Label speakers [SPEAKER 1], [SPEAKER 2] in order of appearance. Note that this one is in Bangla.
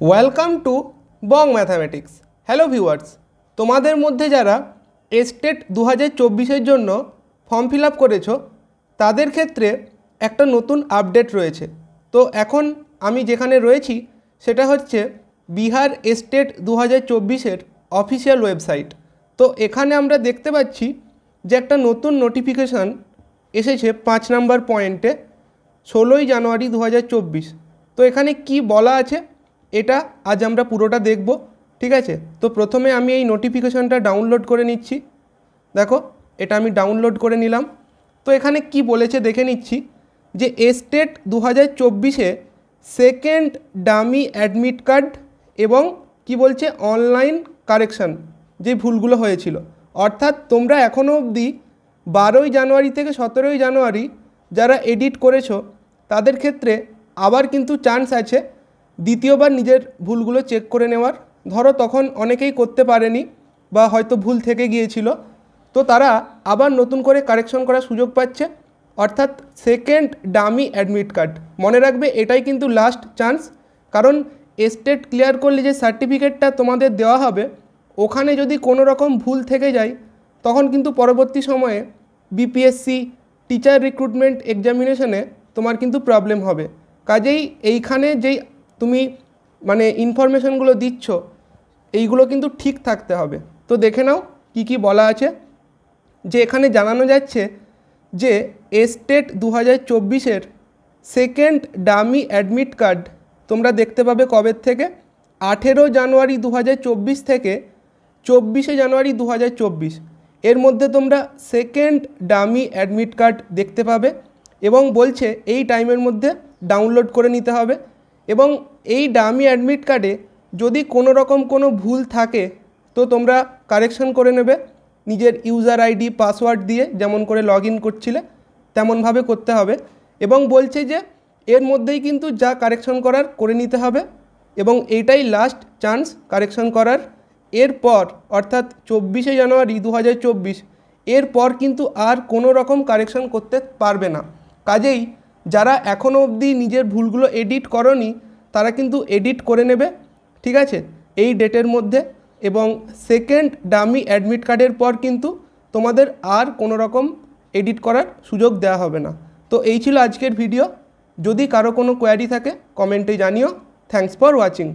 [SPEAKER 1] Welcome to Bong mathematics. Hello viewers, তোমাদের মধ্যে যারা এস্টেট 2024-এর জন্য ফর্ম ফিল আপ করেছো তাদের ক্ষেত্রে একটা নতুন আপডেট রয়েছে। তো এখন আমি যেখানে রয়েছি সেটা হচ্ছে বিহার এস্টেট 2024-এর অফিসিয়াল ওয়েবসাইট। তো এখানে আমরা দেখতে পাচ্ছি যে একটা নতুন নোটিফিকেশান এসেছে 5 নম্বর পয়েন্টে 16ই জানুয়ারি 2024। তো এখানে কি বলা আছে এটা আজ আমরা পুরোটা দেখব, ঠিক আছে। তো প্রথমে আমি এই নোটিফিকেশানটা ডাউনলোড করে নিচ্ছি। দেখো, এটা আমি ডাউনলোড করে নিলাম। তো এখানে কি বলেছে দেখে নিচ্ছি যে এস্টেট 2024-এ সেকেন্ড ডামি অ্যাডমিট কার্ড এবং কি বলছে অনলাইন কারেকশান যে ভুলগুলো হয়েছিল, অর্থাৎ তোমরা এখনও অবধি 12ই জানুয়ারি থেকে 17ই জানুয়ারি যারা এডিট করেছো তাদের ক্ষেত্রে আবার কিন্তু চান্স আছে দ্বিতীয়বার নিজের ভুলগুলো চেক করে নেওয়ার। ধরো তখন অনেকেই করতে পারেনি বা হয়তো ভুল থেকে গিয়েছিল, তো তারা আবার নতুন করে কারেকশন করার সুযোগ পাচ্ছে, অর্থাৎ সেকেন্ড ডামি অ্যাডমিট কার্ড। মনে রাখবে এটাই কিন্তু লাস্ট চান্স, কারণ এস্টেট ক্লিয়ার করলে যে সার্টিফিকেটটা তোমাদের দেওয়া হবে ওখানে যদি কোনো রকম ভুল থেকে যায় তখন কিন্তু পরবর্তী সময়ে বিপিএসসি টিচার রিক্রুটমেন্ট এক্সামিনেশনে তোমার কিন্তু প্রবলেম হবে। কাজেই এইখানে যেই তুমি মানে ইনফরমেশনগুলো দিচ্ছ এইগুলো কিন্তু ঠিক থাকতে হবে। তো দেখে নাও কি কি বলা আছে। যে এখানে জানানো যাচ্ছে যে এস্টেট 2024-এর সেকেন্ড ডামি অ্যাডমিট কার্ড তোমরা দেখতে পাবে কবে থেকে, 18 জানুয়ারি 2024 থেকে 24শে জানুয়ারি 2024 এর মধ্যে তোমরা সেকেন্ড ডামি অ্যাডমিট কার্ড দেখতে পাবে এবং বলছে এই টাইমের মধ্যে ডাউনলোড করে নিতে হবে। এবং এই ডামি অ্যাডমিট কার্ডে যদি কোনো রকম কোনো ভুল থাকে তো তোমরা কারেকশন করে নেবে নিজের ইউজার আইডি পাসওয়ার্ড দিয়ে, যেমন করে লগ ইন করছিলে তেমনভাবে করতে হবে। এবং বলছে যে এর মধ্যেই কিন্তু যা কারেকশন করার করে নিতে হবে এবং এইটাই লাস্ট চান্স কারেকশন করার। এরপর অর্থাৎ 24শে জানুয়ারি 2024 এরপর কিন্তু আর কোনো রকম কারেকশন করতে পারবে না। কাজেই যারা এখনও অবধি নিজের ভুলগুলো এডিট করনি তারা কিন্তু এডিট করে নেবে, ঠিক আছে, এই ডেটের মধ্যে। এবং সেকেন্ড ডামি অ্যাডমিট কার্ডের পর কিন্তু তোমাদের আর কোনো রকম এডিট করার সুযোগ দেওয়া হবে না। তো এই ছিল আজকের ভিডিও। যদি কারো কোনো কোয়ারি থাকে কমেন্টে জানিও। Thanks for watching.